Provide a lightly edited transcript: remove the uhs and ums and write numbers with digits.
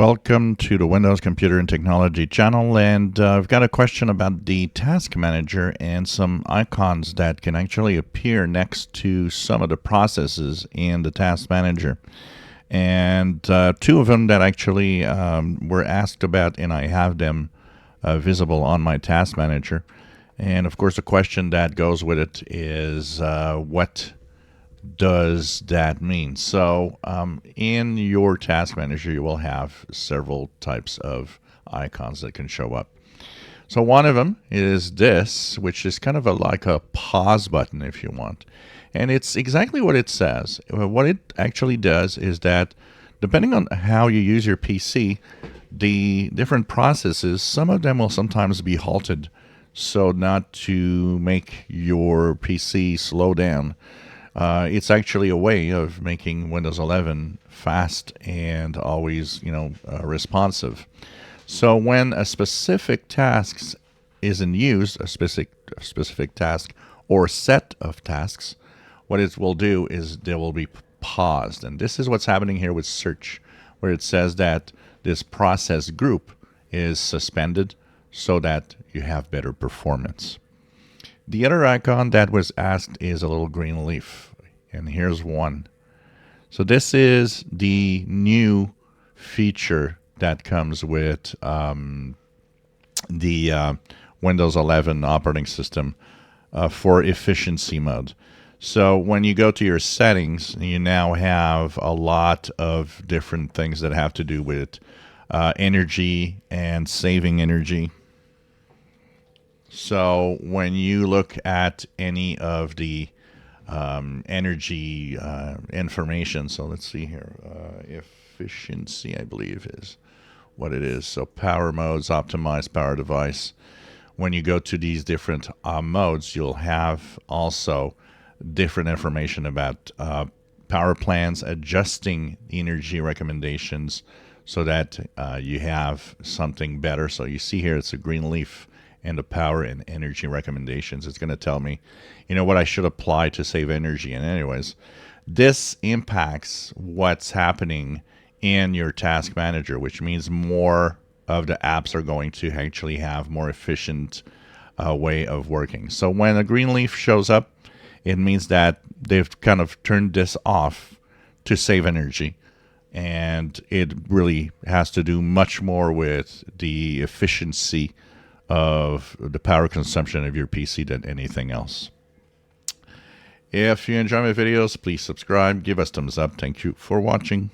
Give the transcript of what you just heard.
welcome to the Windows Computer and Technology channel, and I've got a question about the Task Manager and some icons that can actually appear next to some of the processes in the Task Manager. And two of them that actually were asked about, and I have them visible on my Task Manager. And of course, the question that goes with it is what does that mean? So in your Task Manager, you will have several types of icons that can show up. So one of them is this, which is kind of like a pause button, if you want. And it's exactly what it says. What it actually does is that depending on how you use your PC, the different processes, some of them will sometimes be halted so not to make your PC slow down. It's actually a way of making Windows 11 fast and always, responsive. So when a specific task is in use, a specific task or set of tasks, what it will do is they will be paused. And this is what's happening here with search, where it says that this process group is suspended so that you have better performance. The other icon that was asked is a little green leaf, and here's one. So this is the new feature that comes with the Windows 11 operating system for efficiency mode. So when you go to your settings, you now have a lot of different things that have to do with energy and saving energy. So when you look at any of the energy information, so let's see here, efficiency, I believe, is what it is. So power modes, optimize power device. When you go to these different modes, you'll have also different information about power plans, adjusting energy recommendations so that you have something better. So you see here, it's a green leaf and the power and energy recommendations. It's going to tell me, what I should apply to save energy. And anyways, this impacts what's happening in your Task Manager, which means more of the apps are going to actually have more efficient way of working. So when a green leaf shows up, it means that they've kind of turned this off to save energy. And it really has to do much more with the efficiency of the power consumption of your PC than anything else. If you enjoy my videos, please subscribe, give us thumbs up. Thank you for watching.